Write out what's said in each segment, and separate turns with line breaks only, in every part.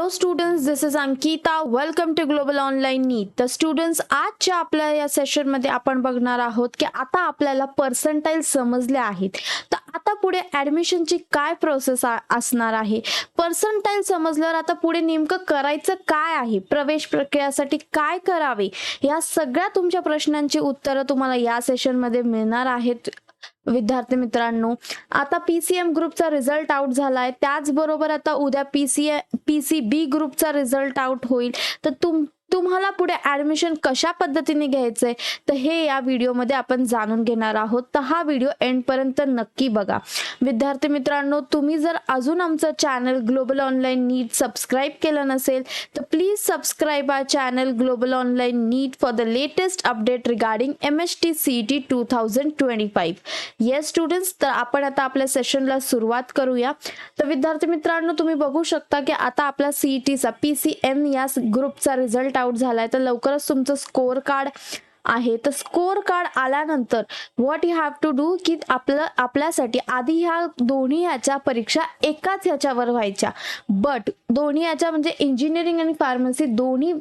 Hello students, this is Ankita. Welcome to Global Online NEET. तर students, आजच्या आपल्या या सेशनमध्ये आपण बघणार आहोत की आता आपल्याला पर्सेंटाइल समजले आहेत, तर आता पुढे ॲडमिशनची काय प्रोसेस असणार आहे. पर्सेंटाइल समजल्यावर आता पुढे नेमकं करायचं काय आहे, प्रवेश प्रक्रियासाठी काय करावे, या सगळ्या तुमच्या प्रश्नांची उत्तरं तुम्हाला या सेशनमध्ये मिळणार आहेत. विद्यार्थी मित्रांनो, आता PCM ग्रुपचा रिझल्ट आउट झालाय, त्याचबरोबर आता उद्या PCB ग्रुपचा रिझल्ट आउट होईल. तर तुम्हाला पुढे ॲडमिशन कशा पद्धतीने घ्यायचंय तर हे या व्हिडिओमध्ये आपण जाणून घेणार आहोत. तर हा व्हिडिओ एंडपर्यंत नक्की बघा. विद्यार्थी मित्रांनो, तुम्ही जर अजून आमचं चॅनल ग्लोबल ऑनलाईन नीट सबस्क्राईब केलं नसेल तर please subscribe our channel Global Online नीट for the latest update regarding MST CET 2025. Yes students, तर आपण आता आपल्या सेशनला सुरुवात करूया. तर विद्यार्थी मित्रांनो, तुम्ही बघू शकता की आता आपला CETचा PCM या ग्रुपचा रिझल्ट आउट झालाय. तर लवकरच तुमचं स्कोअर कार्ड आहे. तर स्कोअर कार्ड आल्यानंतर what you have to do की आपल्यासाठी आधी ह्या दोन्ही ह्याच्या परीक्षा एकाच ह्याच्यावर व्हायच्या, बट दोन्ही ह्याच्या म्हणजे इंजिनिअरिंग आणि फार्मसी दोन्ही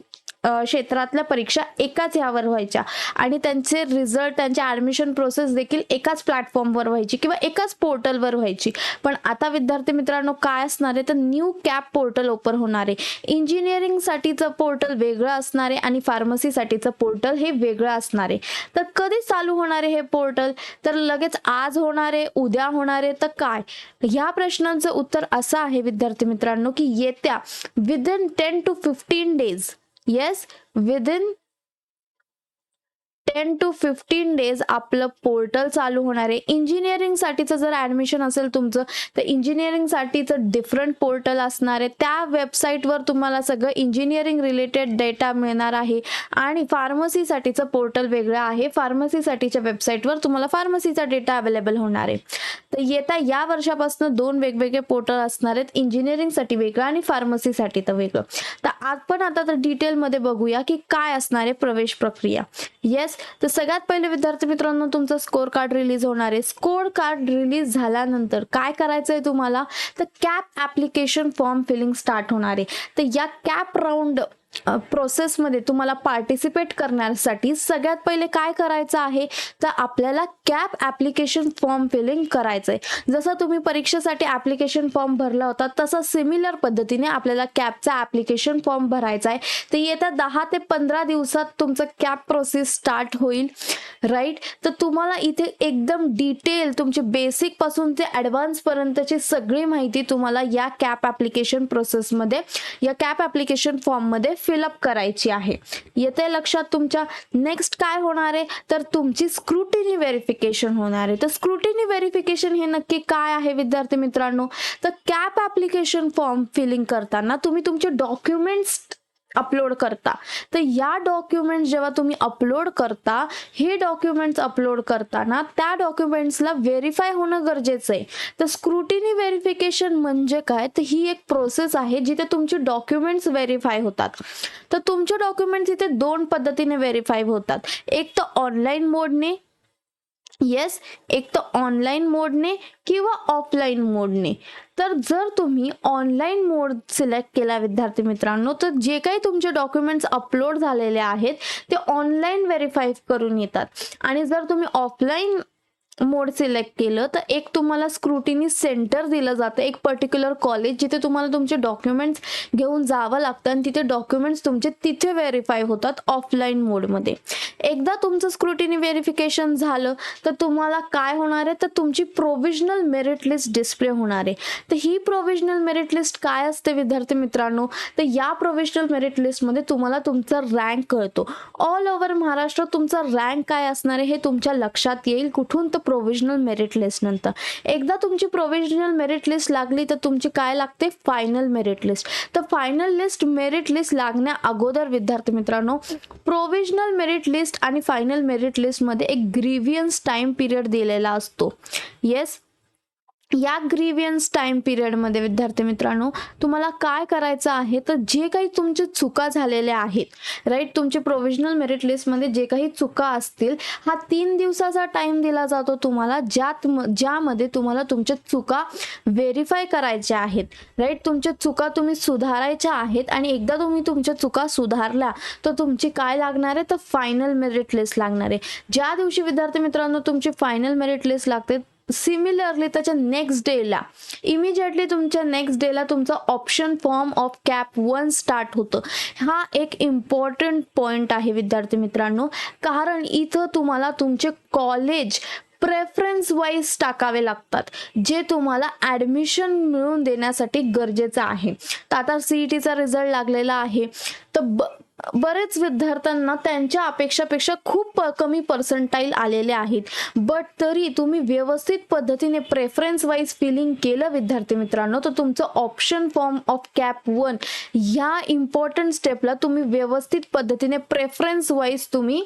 क्षेत्रातल्या परीक्षा एकाच ह्यावर व्हायच्या आणि त्यांचे रिझल्ट, त्यांची ॲडमिशन प्रोसेस देखील एकाच प्लॅटफॉर्मवर व्हायची किंवा एकाच पोर्टलवर व्हायची. पण आता विद्यार्थी मित्रांनो काय असणार आहे तर न्यू कॅप पोर्टल ओपन होणार आहे. इंजिनिअरिंगसाठीचं पोर्टल वेगळं असणार आहे आणि फार्मसीसाठीचं पोर्टल हे वेगळं असणार आहे. तर कधी चालू होणार आहे हे पोर्टल, तर लगेच आज होणार आहे, उद्या होणार आहे, तर काय, ह्या प्रश्नांचं उत्तर असं आहे विद्यार्थी मित्रांनो की येत्या within 10 to 15 days, yes within 10 to 15 days आपलं पोर्टल चालू होणार आहे. इंजिनिअरिंग साठीचं जर ॲडमिशन असेल तुमचं तर इंजिनिअरिंग साठीचं डिफरंट पोर्टल असणार आहे. त्या वेबसाईटवर तुम्हाला सगळं इंजिनिअरिंग रिलेटेड डेटा मिळणार आहे आणि फार्मसीसाठीचं पोर्टल वेगळं आहे. फार्मसीसाठीच्या वेबसाईटवर तुम्हाला फार्मसीचा डेटा अवेलेबल होणार आहे. तर येत्या या वर्षापासून दोन वेगवेगळे पोर्टल असणार आहेत, इंजिनिअरिंगसाठी वेगळं आणि फार्मसीसाठी तर वेगळं. तर आपण आता तर डिटेलमध्ये बघूया की काय असणार आहे प्रवेश प्रक्रिया. येस, तर सगळ्यात पहिले विद्यार्थी मित्रांनो तुमचं स्कोअर कार्ड रिलीज होणार आहे. स्कोअर कार्ड रिलीज झाल्यानंतर काय करायचंय तुम्हाला तर CAP application form filling start होणार आहे. तर या कॅप राऊंड प्रोसेसमध्ये तुम्हाला पार्टिसिपेट करण्यासाठी सगळ्यात पहिले काय करायचं आहे तर आपल्याला कॅप ॲप्लिकेशन फॉर्म फिलिंग करायचंय. जसं तुम्ही परीक्षेसाठी ॲप्लिकेशन फॉर्म भरला होता तसा सिमिलर पद्धतीने आपल्याला कॅपचा ॲप्लिकेशन फॉर्म भरायचा आहे. तर येत्या 10 ते 15 दिवसात तुमचं कॅप प्रोसेस स्टार्ट होईल, राईट. तर तुम्हाला इथे एकदम डिटेल तुमची बेसिक पासून ते ॲडव्हान्स पर्यंतची सगळी माहिती तुम्हाला या कॅप ॲप्लिकेशन प्रोसेसमध्ये, या कॅप ॲप्लिकेशन फॉर्ममध्ये फिलअप करायची आहे. येते लक्षात तुमच्या. नेक्स्ट काय होणार आहे तर तुमची स्क्रुटिनी व्हेरिफिकेशन होणार आहे. तर स्क्रुटिनी व्हेरिफिकेशन हे नक्की काय आहे विद्यार्थी मित्रांनो, तर कॅप ॲप्लिकेशन फॉर्म फिलिंग करताना तुम्ही तुमचे डॉक्युमेंट्स अपलोड करता. तर या डॉक्युमेंट्स जेव्हा तुम्ही अपलोड करता, हे डॉक्युमेंट्स अपलोड करताना त्या डॉक्युमेंट्सला व्हेरीफाय होणं गरजेचं आहे. तर स्क्रुटिनी व्हेरिफिकेशन म्हणजे काय तर ही एक प्रोसेस आहे जिथे तुमचे डॉक्युमेंट्स व्हेरीफाय होतात. तर तुमचे डॉक्युमेंट्स इथे दोन पद्धतीने व्हेरीफाय होतात, एक तर ऑनलाईन मोडने, येस, एक तर ऑनलाईन मोडने किंवा ऑफलाईन मोडने. तर जर तुम्ही ऑनलाईन मोड सिलेक्ट केला विद्यार्थी मित्रांनो तर जे काही तुमचे डॉक्युमेंट्स अपलोड झालेले आहेत ते ऑनलाईन व्हेरीफाय करून येतात. आणि जर तुम्ही ऑफलाईन मोड सिलेक्ट केलं तर एक तुम्हाला स्क्रुटिनी सेंटर दिलं जातं, एक पर्टिक्युलर कॉलेज जिथे तुम्हाला तुमचे डॉक्युमेंट्स घेऊन जावं लागतं आणि तिथे डॉक्युमेंट्स तुमचे तिथे व्हेरीफाय होतात ऑफलाईन मोडमध्ये. एकदा तुमचं स्क्रुटिनी व्हेरिफिकेशन झालं तर तुम्हाला काय होणार आहे तर तुमची प्रोव्हिजनल मेरिट लिस्ट डिस्प्ले होणार आहे. तर ही प्रोव्हिजनल मेरिट लिस्ट काय असते विद्यार्थी मित्रांनो, तर या प्रोव्हिजनल मेरिट लिस्टमध्ये तुम्हाला तुमचा रँक कळतो. ऑल ओव्हर महाराष्ट्र तुमचा रँक काय असणार आहे हे तुमच्या लक्षात येईल कुठून तर प्रोव्हिजनल मेरिट लिस्ट नंतर. एकदा तुमची प्रोव्हिजनल मेरिट लिस्ट लागली तर तुमची काय लागते फायनल मेरिट लिस्ट. तर फायनल लिस्ट मेरिट लिस्ट लागण्या अगोदर विद्यार्थी मित्रांनो प्रोव्हिजनल मेरिट लिस्ट आणि फायनल मेरिट लिस्ट मध्ये एक ग्रीव्हियन्स टाइम पिरियड दिलेला असतो. येस, या ग्रीवियन्स टाइम पिरियडमध्ये विद्यार्थी मित्रांनो तुम्हाला काय करायचं आहे, तर जे काही तुमच्या चुका झालेल्या आहेत राईट, तुमचे प्रोव्हिजनल मेरिट लिस्टमध्ये जे काही चुका असतील, हा 3 दिवसाचा टाइम दिला जातो तुम्हाला, ज्यामध्ये तुम्हाला तुमच्या चुका व्हेरीफाय करायच्या आहेत राईट. तुमच्या चुका तुम्ही सुधारायच्या आहेत आणि एकदा तुम्ही तुमच्या चुका सुधारल्या तर तुमची काय लागणार आहे, तर फायनल मेरिट लिस्ट लागणार आहे. ज्या दिवशी विद्यार्थी मित्रांनो तुमची फायनल मेरिट लिस्ट लागते, सिमिलरली त्याच्या नेक्स्ट डेला इमिजिएटली तुमच्या नेक्स्ट डेला तुमचा option form of cap 1 start होतं. हा एक इम्पॉर्टंट पॉइंट आहे विद्यार्थी मित्रांनो, कारण इथं तुम्हाला तुमचे कॉलेज प्रेफरन्स वाईज टाकावे लागतात, जे तुम्हाला ॲडमिशन मिळवून देण्यासाठी गरजेचं आहे. तर आता CETचा रिझल्ट लागलेला आहे, तर बरेच विद्यार्थ्यांना त्यांच्या अपेक्षापेक्षा खूप कमी पर्सेंटाईल आलेले आहेत, बट तरी तुम्ही व्यवस्थित पद्धतीने प्रेफरन्स वाईज फिलिंग केलं विद्यार्थी मित्रांनो, तर तुमचं ऑप्शन फॉर्म ऑफ कॅप 1 ह्या इम्पॉर्टंट स्टेपला तुम्ही व्यवस्थित पद्धतीने प्रेफरन्स वाईज तुम्ही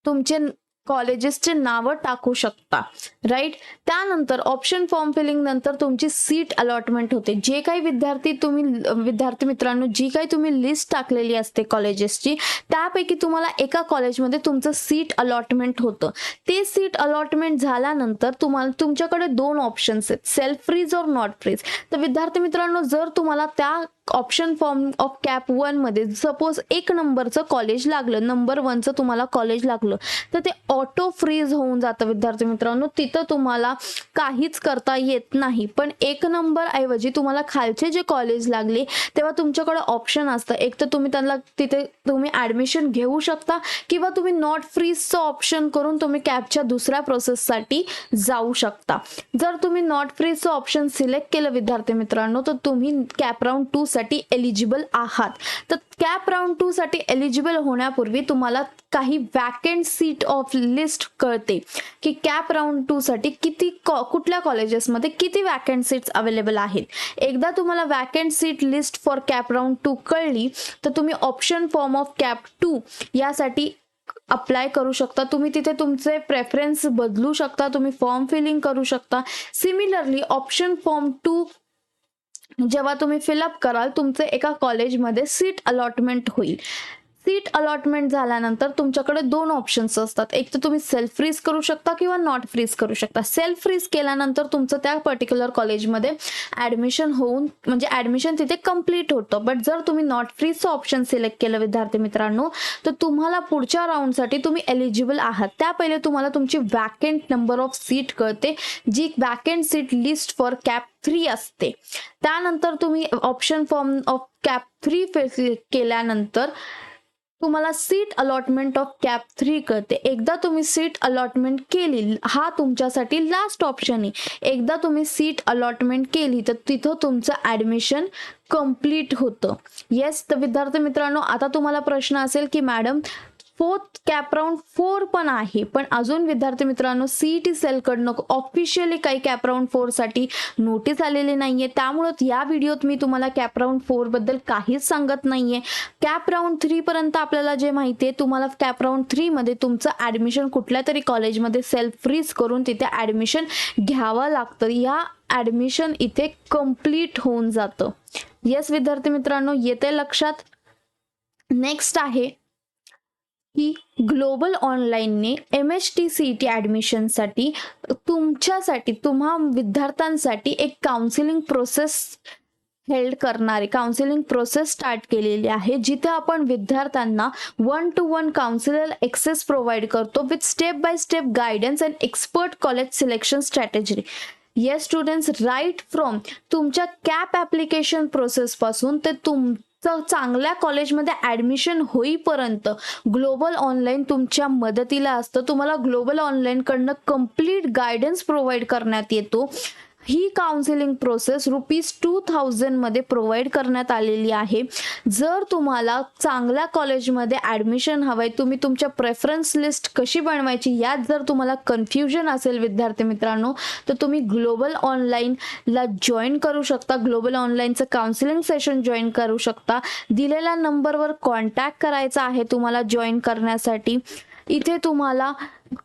तुमचे कॉलेजेसचे नावं टाकू शकता राईट. त्यानंतर ऑप्शन फॉर्म फिलिंग नंतर तुमची सीट अलॉटमेंट होते. जे काही विद्यार्थी मित्रांनो जी काही तुम्ही लिस्ट टाकलेली असते कॉलेजेसची, त्यापैकी तुम्हाला एका कॉलेजमध्ये तुमचं सीट अलॉटमेंट होतं. ते सीट अलॉटमेंट झाल्यानंतर तुम्हाला तुमच्याकडे 2 ऑप्शन्स आहेत, सेल्फ फ्रीज और नॉट फ्रीज. तर विद्यार्थी मित्रांनो जर तुम्हाला त्या ऑप्शन फॉर्म ऑफ कॅप 1 मध्ये सपोज 1 नंबरचं कॉलेज लागलं, नंबर 1चं तुम्हाला कॉलेज लागलं, तर ते ऑटो फ्रीज होऊन जातं विद्यार्थी मित्रांनो. तिथं तुम्हाला काहीच करता येत नाही. पण 1 नंबर ऐवजी तुम्हाला खालचे जे कॉलेज लागले तेव्हा तुमच्याकडे ऑप्शन असतं, एक तर तुम्ही त्यांना तिथे तुम्ही ॲडमिशन घेऊ शकता, किंवा तुम्ही नॉट फ्रीजचं ऑप्शन करून तुम्ही कॅपच्या दुसऱ्या प्रोसेससाठी जाऊ शकता. जर तुम्ही नॉट फ्रीजचं ऑप्शन सिलेक्ट केलं विद्यार्थी मित्रांनो, तर तुम्ही कॅप राऊंड 2 साठी एलिजिबल आहात. तर कॅप राऊंड 2 साठी एलिजिबल होण्यापूर्वी तुम्हाला काही वॅकंट सीट ऑफ लिस्ट कळते की कॅप राऊंड 2 साठी कुठल्या कॉलेजेसमध्ये किती वॅकंट सीट्स अवेलेबल आहेत. एकदा तुम्हाला vacant seat list for cap round 2 कळली तर तुम्ही ऑप्शन फॉर्म ऑफ कॅप 2 यासाठी अप्लाय करू शकता. तुम्ही तिथे तुमचे प्रेफरन्स बदलू शकता, तुम्ही फॉर्म फिलिंग करू शकता. सिमिलरली ऑप्शन फॉर्म 2 जेव्हा तुम्ही फिलअप कराल तुमचे एका कॉलेजमध्ये सीट अलॉटमेंट होईल. सीट अलॉटमेंट झाल्यानंतर तुमच्याकडे 2 ऑप्शन्स असतात, एक तर तुम्ही सेल्फ फ्रीज करू शकता किंवा नॉट फ्रीज करू शकता. सेल्फ फ्रीज केल्यानंतर तुमचं त्या पर्टिक्युलर कॉलेजमध्ये ॲडमिशन होऊन म्हणजे ॲडमिशन तिथे कंप्लीट होतं. बट जर तुम्ही नॉट फ्रीजचं ऑप्शन सिलेक्ट केलं विद्यार्थी मित्रांनो, तर तुम्हाला पुढच्या राऊंडसाठी तुम्ही एलिजिबल आहात. त्या पहिले तुम्हाला तुमची वॅकंट नंबर ऑफ सीट कळते, जी vacant seat list for CAP 3 असते. त्यानंतर तुम्ही ऑप्शन फॉर्म ऑफ कॅप 3 केल्यानंतर तुम्हाला सीट अलॉटमेंट ऑफ कॅप 3 कळते. एकदा तुम्ही सीट अलॉटमेंट केली, हा तुमच्यासाठी लास्ट ऑप्शन आहे. एकदा तुम्ही सीट अलॉटमेंट केली तर तिथं तुमचं ॲडमिशन कंप्लीट होतं. येस, तर विद्यार्थी मित्रांनो आता तुम्हाला प्रश्न असेल की मॅडम 4th कॅप राऊंड 4 पण आहे, पण अजून विद्यार्थी मित्रांनो CET सेलकडनं ऑफिशियली काही कॅप राऊंड 4 साठी नोटीस आलेली नाहीये. त्यामुळे या व्हिडिओत मी तुम्हाला कॅप राऊंड 4 बद्दल काहीच सांगत नाहीये. कॅप राऊंड 3 पर्यंत आपल्याला जे माहिती आहे, तुम्हाला कॅप राऊंड 3 मध्ये तुमचं ॲडमिशन कुठल्या तरी कॉलेजमध्ये सेल्फ फ्रीज करून तिथे ॲडमिशन घ्यावं लागतं. या ॲडमिशन इथे कंप्लीट होऊन जातं. येस विद्यार्थी मित्रांनो, येते लक्षात. नेक्स्ट आहे की ग्लोबल ऑनलाईनने MHT CET ॲडमिशनसाठी तुम्हा विद्यार्थ्यांसाठी एक counselling process counselling process start केलेली आहे, जिथे आपण विद्यार्थ्यांना 1-to-1 काउन्सिलर एक्सेस प्रोव्हाइड करतो with step by step guidance and expert college selection strategy. Yes students, right from तुमच्या कॅप ॲप्लिकेशन प्रोसेस पासून ते चांगल्या कॉलेजमध्ये ॲडमिशन होईपर्यंत ग्लोबल ऑनलाईन तुमच्या मदतीला असतं. तुम्हाला ग्लोबल ऑनलाईन कडनं कंप्लीट गायडन्स प्रोव्हाइड करण्यात येतो. ही काउन्सिलिंग प्रोसेस ₹2000 मध्ये प्रोव्हाइड करण्यात आलेली आहे. जर तुम्हाला चांगल्या कॉलेजमध्ये ॲडमिशन हवंय, तुम्ही तुमच्या प्रेफरन्स लिस्ट कशी बनवायची यात जर तुम्हाला कन्फ्युजन असेल विद्यार्थी मित्रांनो, तर तुम्ही ग्लोबल ऑनलाईनला जॉईन करू शकता. ग्लोबल ऑनलाईनचं काउन्सिलिंग सेशन जॉईन करू शकता. दिलेल्या नंबरवर कॉन्टॅक्ट करायचा आहे तुम्हाला जॉईन करण्यासाठी. इथे तुम्हाला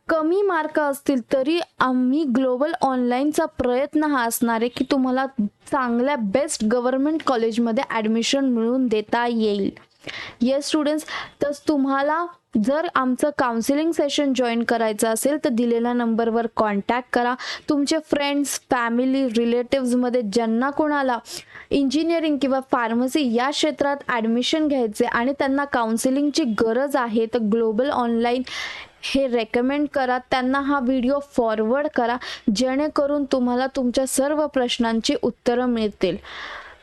कमी मार्क असतील तरी आम्ही ग्लोबल ऑनलाईनचा प्रयत्न हा असणार आहे की तुम्हाला चांगल्या बेस्ट गव्हर्नमेंट कॉलेजमध्ये ॲडमिशन मिळवून देता येईल. येस स्टुडंट्स, तर तुम्हाला जर आमचं काउन्सिलिंग सेशन जॉईन करायचं असेल तर दिलेल्या नंबरवर कॉन्टॅक्ट करा. तुमचे फ्रेंड्स, फॅमिली, रिलेटिव्समध्ये ज्यांना कोणाला इंजिनिअरिंग किंवा फार्मसी या क्षेत्रात ॲडमिशन घ्यायचे आणि त्यांना काउन्सिलिंगची गरज आहे तर ग्लोबल ऑनलाईन हे रेकमेंड करा. त्यांना हा व्हिडिओ फॉरवर्ड करा जेणेकरून तुम्हाला तुमच्या सर्व प्रश्नांची उत्तरं मिळतील.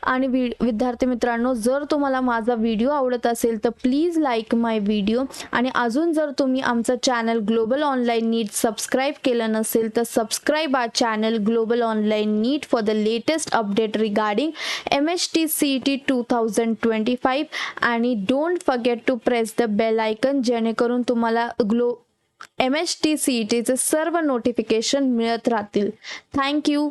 आणि विद्यार्थी मित्रांनो, जर तुम्हाला माझा व्हिडिओ आवडत असेल तर प्लीज लाईक माय व्हिडिओ. आणि अजून जर तुम्ही आमचं चॅनल ग्लोबल ऑनलाईन नीट सबस्क्राईब केलं नसेल तर subscribe our channel Global Online नीट for the latest update regarding MHT CET 2025 आणि don't forget to press the bell icon जेणेकरून तुम्हाला MHT CETचे सर्व नोटिफिकेशन मिळत राहतील. थँक्यू.